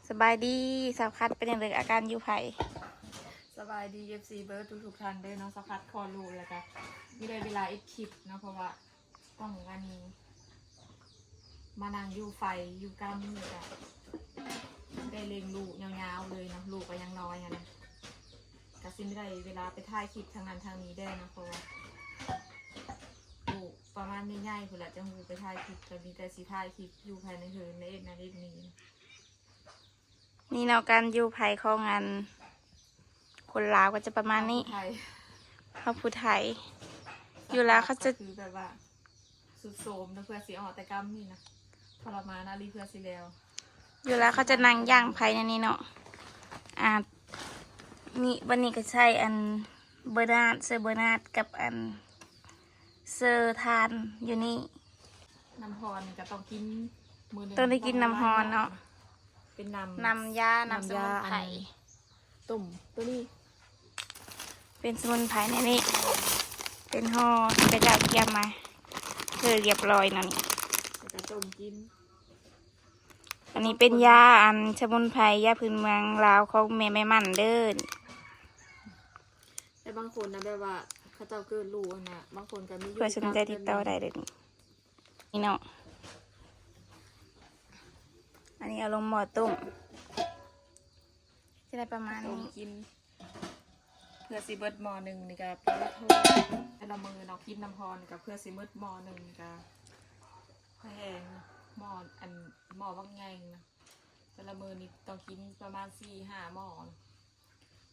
สบายดีสาวคัดเป็นอย่างไรอาการอยู่ไผ่สบายดี FC เบิร์ดทุกท่านด้วยเนาะสักพักคอรูแล้วกันมีได้เวลาอีกคลิปเนาะเพราะว่าต้องอันนี้มานั่งอยู่ไฟอยู่กล้ามมือกันได้เลี้ยงลูกยาวๆเลยเนาะลูกก็ยังน้อยนะกะซิไม่ได้เวลาไปถ่ายคลิปทางนั้นทางนี้ได้นะเพราะว่าลูกประมาณนี้ง่ายคนละจะหูไปถ่ายคลิปแต่มีแต่สีถ่ายคลิปอยู่ภายในเฮิร์นในเอ็ดนั้นเอ็ดนี้นี่เนาะการอยู่ไผ่ของงานคนลาวก็จะประมาณนี้เขาผู้ไทยอยู่แล้วเขาจะคือแบบว่าสุดโสมนะเพื่อสีออกแต่กำนี่นะทรมานนาลีเพื่อสีแล้วอยู่แล้วเขาจะนั่งย่างไผ่ในนี้เนาะนี่วันนี้ก็ใช่อันเบอร์นาดเซอร์เบอร์นาดกับอันเซอร์ทานอยู่นี่น้ำพรก็ต้องกินมือหนึ่งต้องได้กินน้ำฮอนเนาะเป็นน้ำยาน้ำสมุนไพรตุ่มตัวนี้เป็นสมุนไพรในนี้เป็นห่อกระจาเกียมมาเรียบร้อยนั่นแล้วก็ต้มกินอันนี้เป็นยาอันสมุนไพรยาพื้นเมืองลาวของแม่แม่มันเดินแต่บางคนนะแบบว่าเขาเจ้าเกิดรู้นะบางคนก็มีเพื่อสนใจติดต่อได้เลยนี่เนาะอันนี้เอาลงหม้อต้มจะได้ประมาณนี้กินเพื่อซีเบิร์ดหม้อหนึ่งนี่ก็เป็นโทษแต่ละมือเรากินน้ำพรกับเพื่อซีเบิร์ดหม้อหนึ่งก็แพงหม้ออันหม้อบางไงนะแต่ละมือนี่ต้องกินประมาณ4-5หม้อ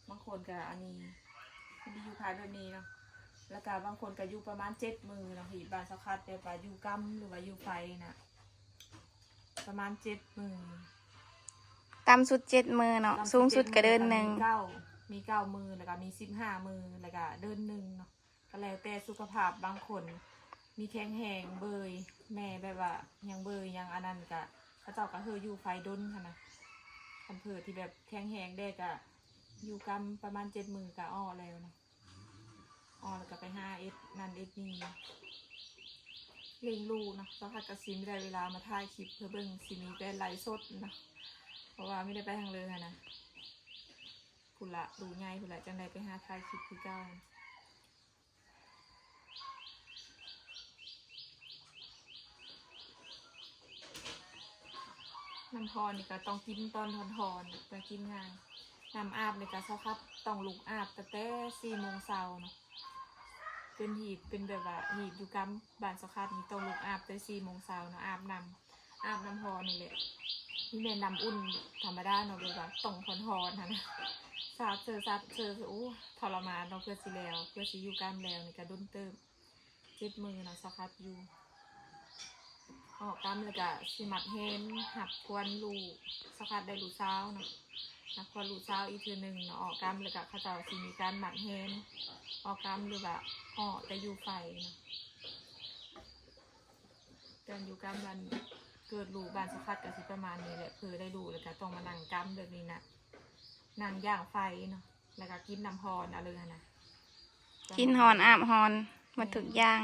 บางคนก็อันนี้มีอยู่ขายแบบนี้เนาะแล้วก็บางคนก็อยู่ประมาณ7 มือเนาะหีบบานสักคัดแบบว่าอยู่กำหรือว่าอยู่ไฟนะประมาณ7 มือตามสุด7 มือเนาะสูงสุดก็เดินหนึ่งมี9 มือแล้วก็มี15 มือแล้วก็เดินหนึ่งเนาะก็แล้วแต่สุขภาพบางคนมีแข็งแรงเบยแม่แบบว่ายังเบยยังอันนั้นก็เขาเจ้าก็อยู่ไฟดนค่ะนะคันเผื่อที่แบบแข็งแรงได้ก็อยู่กำประมาณ7 มือก็อ้อแล้วนะอ้อแล้วก็ไป5 เอสนั่นเอสนี่เลี้ยงลูกนะสักพักก็ซิไม่ได้เวลามาถ่ายคลิปเพื่อเบิ่งซีมีเป็นไลฟ์สดนะเพราะว่าไม่ได้ไปทางเลยนะผุละดูง่ายผุละจังใดไปหาถ่ายคลิปคือเก้าน้ำพรนี่ก็ต้องกินตอนทอนๆจะกินงานน้ำอาบในการเช้าครับต้องลุกอาบแต่4 โมงเช้าเนาะเป็นหีบเป็นแบบว่าหีบอยู่กำบานสักคัดนี่ต้องลุกอาบแต่4 โมงเช้าเนาะอาบน้ำพรนี่แหละนี่เป็นน้ำอุ่นธรรมดาเนาะแบบว่าต้องทอนๆนะซัดเจอโอ้ทรมานเราเพื่อสิแล้วเพื่อสิอยู่กล้ามแล้วนี่ก็ดุนเติม7 มือเนาะสักคัดอยู่ออกกล้ามเลยก็สิมัดเฮนหับควนลูกสักคัดได้ลูกเช้าเนาะหับควนลูกเช้าอีกทีหนึ่งเนาะออกกล้ามเลยก็เขาจะสิมีการหมัดเฮนออกกล้ามหรือว่าออกแต่อยู่ไฟเนาะการอยู่กล้ามมันเกิดลูกบานสักคัดก็สิประมาณนี้แหละเพื่อได้ลูกแล้วก็ต้องมานั่งกล้ามแบบนี้นะนั่งย่างไฟเนาะแล้วก็กินน้ำพรอะไรนะกินฮอนอาบฮอนมาถึกย่าง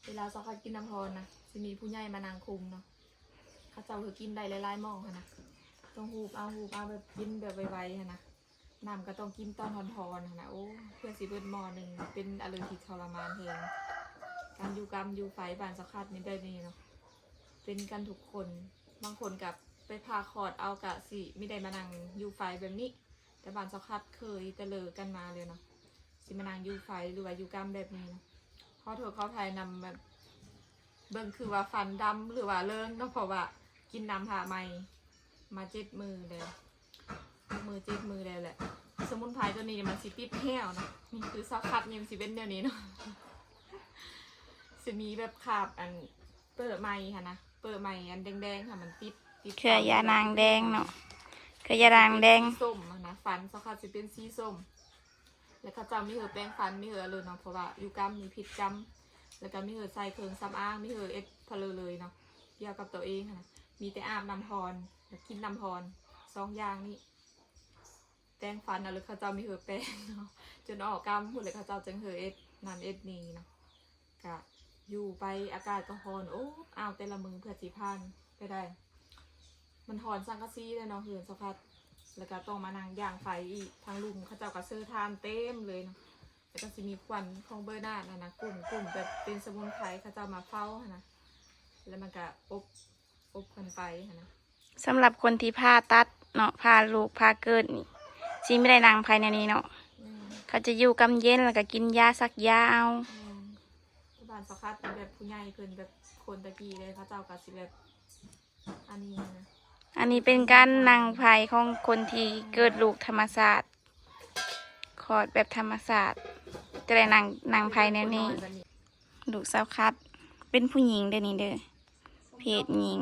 เวลาสักคัดกินน้ำพรนะจะมีผู้ใหญ่มานั่งคุมเนาะเขาเจ้าคือกินได้หลายๆหม้อนะต้องหูบเอาแบบกินแบบไวๆนะน้ำก็ต้องกินตอนทอนๆนะโอ้เพื่อสิเบิดหม้อหนึ่งเป็นอะไรที่ทรมานเองการอยู่กรรมอยู่ไฟบานสักคัดนี่ได้นี่เนาะเป็นกันทุกคนบางคนกับไปพาคอร์ดเอากะสิไม่ได้มานั่งอยู่ไฟแบบนี้แต่บานสักคัดเคยแต่เลอกันมาเลยเนาะสิมานั่งอยู่ไฟหรือว่าอยู่กรรมแบบนี้เขาเถอะเขาไทยนำแบบเบิ่งคือว่าฟันดำหรือว่าเลิ่งเนาะเพราะว่ากินน้ำผ่าใหม่มา7 มือเลย7 มือแล้วแหละสมุนไพรตัวนี้มันสิปิดแห้วนะนี่คือสักคัดยังสิเป็นเดี๋ยวนี้เนาะจะมีแบบขาบอันเปิดใหม่ค่ะนะเปิดใหม่อันแดงๆค่ะมันติดเขือยานางแดงเนาะเขือยานางแดงส้มนะฟันสักคัดจะเป็นสีส้มแล้วก็จะมีเหอแป้งฟันมีเหอเลยเนาะเพราะว่าอยู่กำมีพิษกำแล้วก็มีเหอใส่เครื่องซ้ำอ้างมีเหอเอ็ดพะเลยเนาะเกี่ยวกับตัวเองค่ะมีแต่อาบน้ำพรกินน้ำพร2 อย่างนี่แป้งฟันนะหรือเขาจะมีเหอแป้งเนาะจนออกกำพูดเลยเขาจะจังเหอเอ็ดนั่นเอ็ดนี่เนาะกะอยู่ไปอากาศก็ร้อนโอ้เอาแต่ละมือเพื่อสิพันไป ได้มันถอนสังกะสีเลยเนาะเหือนสะพัดแล้วก็ต้องมานั่งย่างไฟอีกทางลุงเขาเจ้าก็ซื้อทานเต็มเลยเนาะแล้วก็จะมีควันของเบอร์นาดนะกลุ่มแบบเป็นสมุนไพรเขาเจ้ามาเฝ้านะแล้วมันก็อบกันไปนะสำหรับคนที่ผ่าตัดเนาะผ่าลูกผ่าเกิดนี่ซีไม่ได้นางภายในนี้เนาะเขาจะอยู่กำเย็นแล้วก็กินยาสักยาเอาบ้านสะพัดเป็นแบบผู้ใหญ่เกินแบบคนตะกี้เลยเขาเจ้าก็สิแบบอันนี้นะอันนี้เป็นการนางภายของคนที่เกิดลูกธรรมศาสตร์คลอดแบบธรรมศาสตร์จะได้นางภายในนี้ลูกสาวคัดเป็นผู้หญิงเด้อนี่เด้อเพศหญิง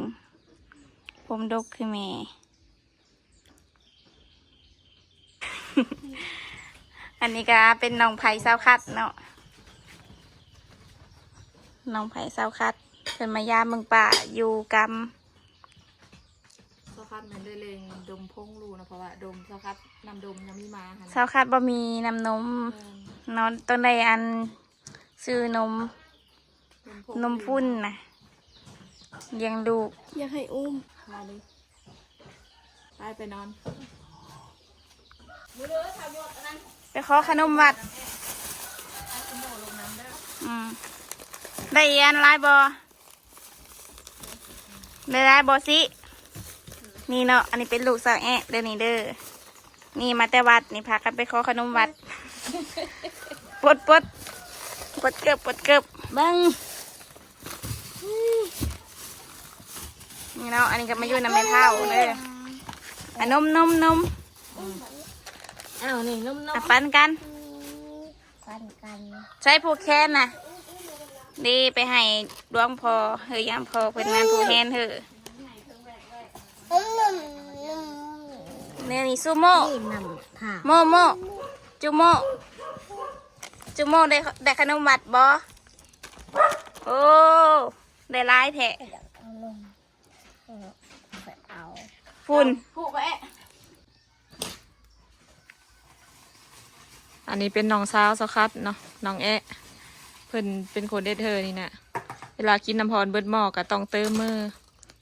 ผมดกคือแม่ อันนี้ก็เป็นน้องไผ่สาวคัดเนาะน้องไผ่สาวคัดเป็นมายามเมืองป่าอยู่กำสะพัดมันได้เลงดมพงรูนะเพราะว่าดมสะพัดนำดมยังไม่มาค่ะสาวคัดบ่มีน้ำนมนอนต้นใดอันซื้อนมพุ่นนะยังลูกอยากให้อุ้มมาเลยไปนอนไปขอขนมวัดได้อันลายบอได้ลายบอสินี่เนาะอันนี้เป็นลูกสาวแอะเด้อนี่เด้อนี่มาแต่วัดนี่พากันไปขอขนมวัดปดเกือบบังนี่เนาะอันนี้ก็มาอยู่น้ำไม่เท่าเลยอ่ะนมอ้าวนี่นมปั้นกันปันกันใช้ผูกแขนนะดีไปให้ดวงพอเฮ้ยยามพอเป็นงานผูกแขนเถอะเนี่ยนี่ซูโม่โมจูโม่ได้ขนมวัดบอโอ้ได้ลายแทะฝุ่นผูกไว้อันนี้เป็นน้องสาวสะคัดเนาะน้องแอะเพิ่นเป็นคนเด็ดเธอนี่นะเวลากินน้ำพรเบิดหม้อก็ต้องเติมมือ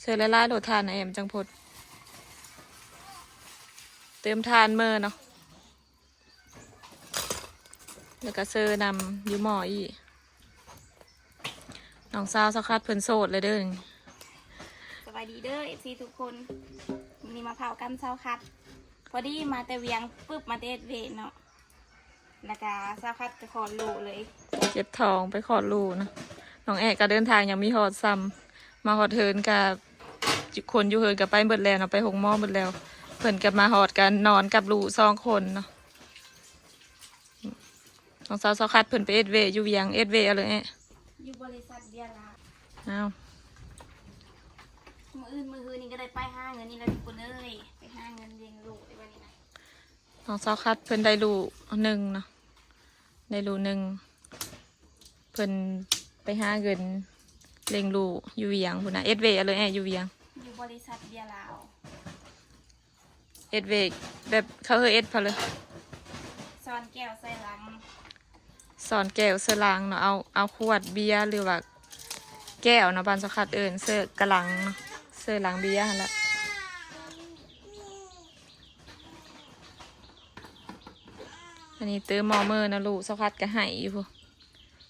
เสื้อละลายโดดทานนะแอมจังพดเติมทานมือเนาะแล้วก็เสื้อนำอยู่หม้ออีน้องสาวสะคัดเพิ่นโสดเลยเด้อสบายดีเด้อเอฟซีทุกคนวันนี้มาเผากันเช้าคัดพอดีมาแต่เวียงปึ๊บมาเดทเวเนาะแล้วก็เช้าคัดจะขอลูกเลยเก็บทองไปขอดลูกนะน้องแอะก็เดินทางยังมีหอดซ้ำมาหอดเฮินกับคนอยู่เฮินกับไปเบิดแล้วเนาะไปหงหม้อเบิดแล้วเพิ่นกับมาหอดกันนอนกับลูก2 คนเนาะน้องสาวสะคัดเพิ่นไปเอสเวอยู่เวียงเอสเวอะไรแอะอยู่บริษัทเดียร์ละอ้าวมือนี่ก็ได้ไปห้าเงินนี่แล้วทุกคนเอ้ยไปห้าเงินเลี้ยงลูกในวันนี้นะน้องสาวคัดเพิ่นได้ลูก1เนาะได้ลูก1เพิ่นไปหาเงินเลี้ยงลูกอยู่เวียงพุ่นน่ะเอสเวอะไรแอะอยู่เวียงอยู่บริษัทเดียร์ลาวเอสเวแบบเขาเอสพอเลยสอนแก้วใส่ลังสอนแก้วเสื้อลางเนาะเอาขวดเบียร์หรือว่าแก้วเนาะบานสกัดเอิญเสื้อกระลังเสื้อลังเบียร์หั่นละอันนี้ตื้อมอเมอร์นะลูกสกัดก็ให้อยู่ผู้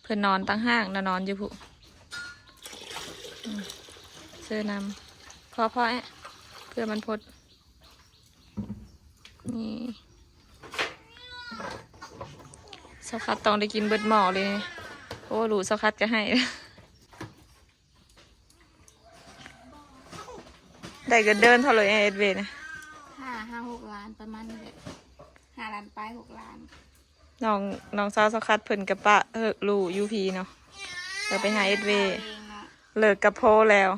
เพื่อนนอนตั้งห้างนะนอนอยู่ผู้เสื้อนำพ่อแอะเพื่อมันพดนี่สกัดต้องได้กินเบิดหม้อเลยโอ้ลูกสกัดก็ให้ได้ก็เดินเท่าไหร่เอสเวนะ6 ล้านประมาณนี้แหละ5 ล้านไป6 ล้านน้องสาวสกัดเพิ่นกับปะลูกยูพีเนาะเราไปหาเอสเวเลิกกับโพแล้ว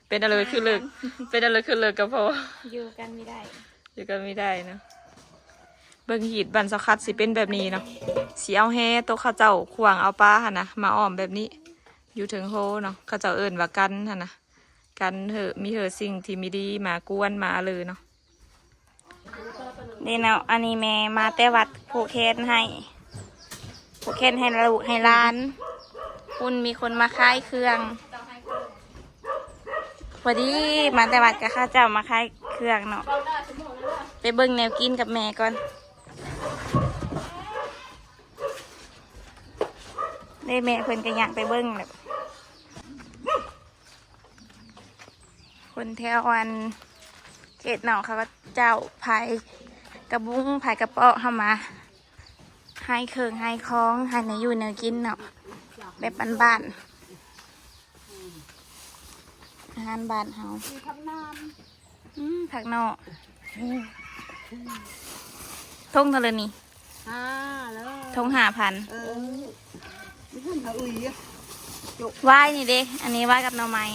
เป็นอะไรคือเลิกเป็นอะไรคือเลิกกับโพอยู่กันไม่ได้เนาะเบิ่งหีดบันสกัดสิเป็นแบบนี้เนาะสีเอาแห่โตข้าเจ้าขวางเอาปลาหั่นนะมาอ้อมแบบนี้อยู่ถึงโฮเนาะข้าเจ้าเอิ้นว่ากันหั่นนะกันมีสิ่งที่ไม่ดีมากวนมาเลยเนาะนี่เนาะอันนี้แม่มาแต่วัดผูกแขนให้ลูกให้ร้านคุณมีคนมาขายเครื่อง พอดีมาแต่วัดกับข้าเจ้ามาขายเครื่องเนาะไปเบิ่งแนวกินกับแม่ก่อนได้แม่เพิ่นก็อยากไปเบิ่งแบบคนแถววันเขตหนองเขาก็เจ้าพายกระบุ้งพายกระเปาะเข้ามาให้เครื่องให้คล้องให้ในอยู่แนวกินเนาะแบบบ้านๆอาหารบ้านเฮาผักน้ำผักนอกทงเท่าไรนี่ทง5,000ไหว้นี่เด้อันนี้ไหว้กับหน่อไม้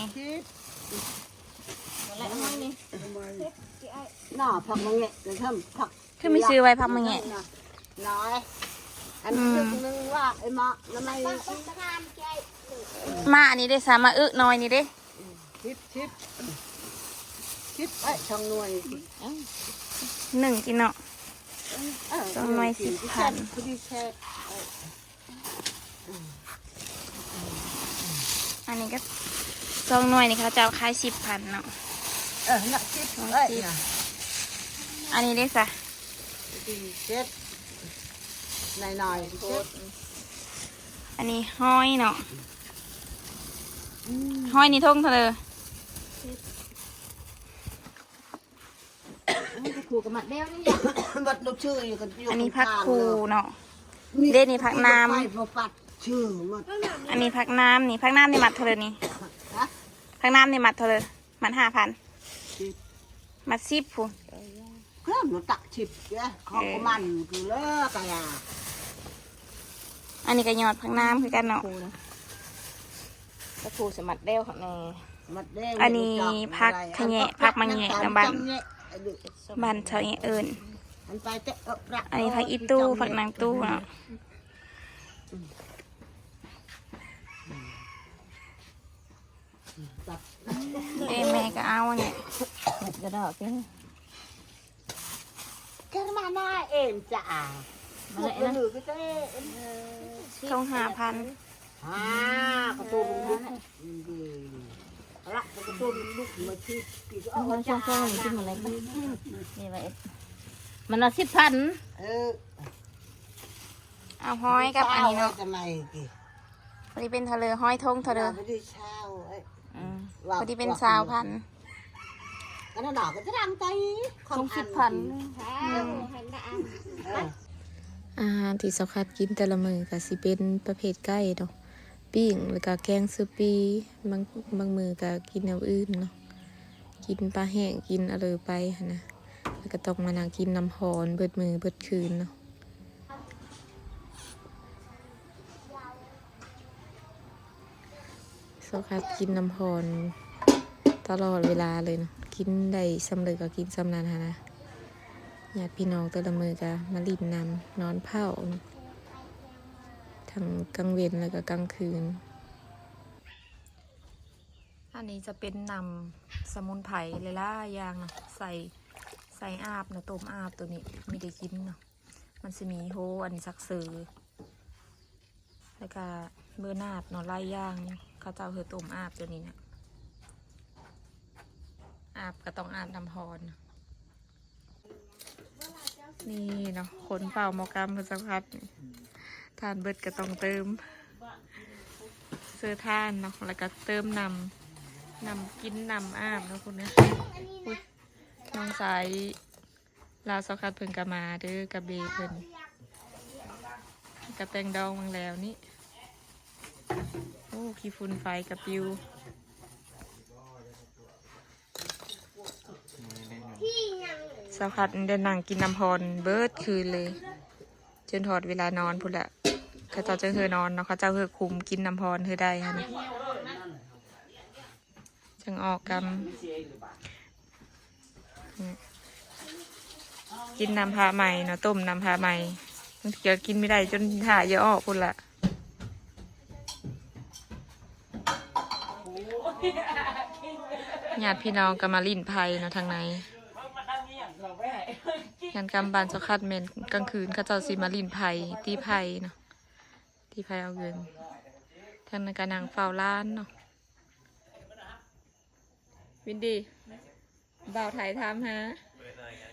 หน่อผักมังเงะหรือทำผัก คือไม่ซื้อไว้พักมาแงะ น้อยอันนี้นึงว่าไอ้หมอทำไม มาอันนี้ได้สามารถน้อยนี่เด้ ชิปไอ้ช่องหน่วย 1กินเนาะ ช่องหน่วย10,000 พอดีแค่ อันนี้ก็2หน่วยนี่เขาจะเอาขาย10,000เนาะ หนักชิปเอ้ย อันนี้ได้สะ เจ็ดหน่อยเจ็ด อันนี้ห้อยเนาะห้อยนี่ทงเท่าเลย ขู่กับมัดเดียวนี่มัดลูกชื่ออยู่กัน อันนี้พักคูเนาะเด่นนี่พักน้ ปัดชื่อมัด ำอันนี้พักน้ำนี่พักน้ำนี่มัดเท่าเลยนี่พักน้ำนี่มัดเท่าเลยมัด5,000มัด10ผู้ เครื่องหนูตักชิปเนี่ยของมันคือเลิกกันอ่ะ อันนี้ก็ยอดพักน้ำคือกันเนาะ ก็ถูสมัดเด้วของแม่ มัดแดง อันนี้พักขะแยะพักมังแยะน้ำบันบันเฉาเอิญ อันนี้พักอีตู้พักนางตู้เนาะแม่ก็เอาเนี่ย กระดอกนี่ แค่มาหน้าเอ็มจ้ามาเลยนะก็จะ ทง5,000 กระตุ้นลูกดีละกระตุ้นลูกมาที่ปีก็เอา ช่วงๆนี่ขึ้นมาเลยนี่ไว้มันละ10,000 เอาห้อยกับอันนี้เนาะ ทำไมกี่ พอดีเป็นทะเลห้อยทงทะเล ไม่ได้เช่า พอดีเป็น20,000 ก็น่าดอกก็จะดังใจ 10,000 อาหารที่สคัดกินแต่ละมื้อก็สิเป็นประเภทไก่เนาะปิ้งแล้วก็แกงซุปีบางมื้อก็กินแนวอื่นเนาะกินปลาแห้งกินอะไรไปหั้นนะแล้วก็ต้องมานั่งกินน้ำหอนเบิดมือเบิดคืนเนาะสคัดกินน้ำหอนตลอดเวลาเลยเนาะกินได้สำเร็จก็กินสำนานหั้นนะญาติพี่น้องแต่ละมือก็มาลินนำนอนเผาทั้งกลางเวนแล้วก็กลางคืน อันนี้จะเป็นนำสมุนไพรเลยล่ะอย่างนะใส่อาบนะต้มอาบตัวนี้ไม่ได้กินเนาะมันจะมีโฮอันซักซื้อแล้วก็เบอร์นาดเนาะไล่ย่างเขาเจ้าเหือต้มอาบตัวนี้นะอาบก็ต้องอาบน้ำพรนี่เนาะคนเป่าหมอกรรมเพื่อสักพัดทานเบิดก็ต้องเติมเสื้อท่านเนาะแล้วก็เติมนำกินนำอาบเนาะคุณเนี่ยน้องสายลาวสักพัดเพิ่งกะมาเด้อกะเบเพิ่นกะแตงดองมังแล้วนี่โอ้ขี้ฝุ่นไฟกะปิวสักพัดได้นั่งกินน้ำพรเบิดคืนเลยจนถอดเวลานอนพุ่นละเขาเจ้าจะเธอนอนเนาะเขาเจ้าเธอคุมกินน้ำพรเธอได้ฮะนี่จังออกกันกินน้ำพาใหม่เนาะต้มน้ำพาใหม่บางทีก็กินไม่ได้จนถ่ายเยอะออกพุ่นละญาติพี่น้องก็มาลิ่นไผ่เนาะทางในงานกำบานเจ้าคัดเมนกลางคืนเขาเจ้าซีมาลิ่นไผ่ตีไผ่เนาะตีไผ่เอาเงินทางในการนางเฝ้าร้านเนาะ วินดี้บ่าวถ่ายทำฮะ เปิดหน่อยไง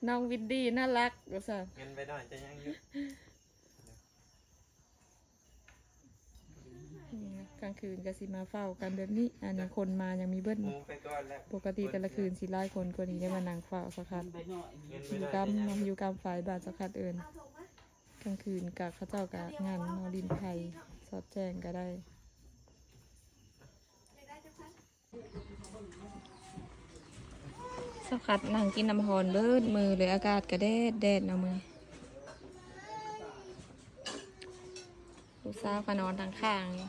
น้องวินดี้น่ารักว่าซั่น เงินไปหน่อยจะยังอยู่ กลางคืนก็สิมาเฝ้ากันแบบนี้ อันนี้คนมายังมีเบิ้ล หมูไปก่อนแล้ว ปกติแต่ละคืนสิหลายคนกว่านี้ได้มานั่งเฝ้าสักคัด ไปหน่อย เงินไป อยู่ หน่อย ก จะยัง ำอยู่กำฝ่ายบ้านสักคัดเอิญกลางคืนกับเขาเจ้ากับงานนอรินไทยสอดแจ้งก็ได้สักคัดนั่งกินน้ำฮอนเบิดมือเลยอากาศก็แดดเนาะมือลูกสาวก็นอนทางข้างอยู่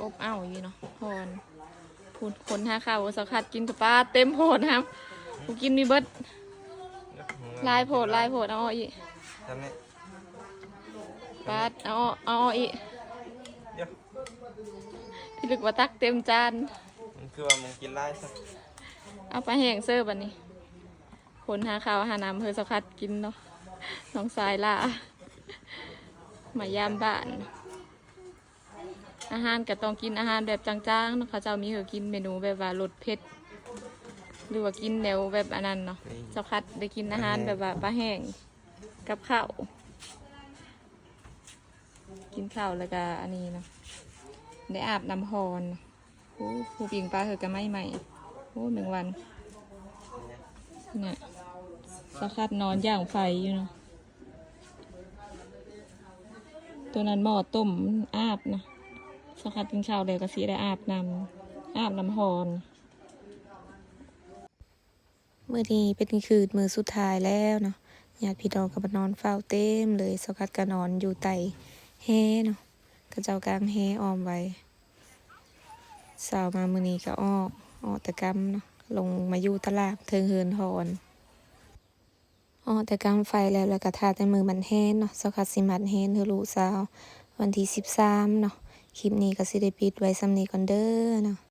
อบอ้าวอยู่เนาะฮอนคุณคนหาข้าวสักคัดกินกับปลาเต็มโพดครับกูกินมีเบิดลายโพดเอาออกอีก ทำไม ปาดเอาอีก เดี๋ยว พี่ลึกว่าตักเต็มจาน มันคือว่ามึงกินไล่ซะ เอาไปแห้งเสิร์ฟบันนี้คนหาข้าวหาน้ำเพื่อสักคัดกินเนาะน้องสายล่ามายามบ้าน อาหารก็ต้องกินอาหารแบบจางๆเนาะเขาเจ้ามีเหอกินเมนูแบบว่ารสเผ็ดหรือว่ากินแนวแบบอันนั้นเนาะสักคัดได้กินอาหารแบบว่าปลาแห้งกับข้าวกินข้าวแล้วก็อันนี้เนาะได้อาบน้ำฮอนโอ้ผู้ปิงปลาเหอก็ไม่ใหม่โอ้1 วันเนี่ยสักคัดนอนย่างไฟอยู่เนาะตัวนั้นหม้อต้มอาบนะสักคัดกินข้าวเลยก็สีได้อาบน้ำฮอนมื้อนี้เป็นคืนมื้อสุดท้ายแล้วเนาะญาติพี่น้องก็มานอนเฝ้าเต็มเลยสักคัดก็นอนอยู่ใต้แฮเนาะกระเจ้ากลางแฮอ้อมไว้เช้ามามื้อนี้ก็ออกตะกำเนาะลงมาอยู่ตลาดเทิงเฮือนฮอนตะกำไฟแล้วก็ทาแต่มือมันแห้งเนาะสักคัดสิมัดแห้งเธอรู้สาววันที่13เนาะคลิปนี้ก็สิได้ปิดไว้สำนี้ก่อนเด้อเนาะ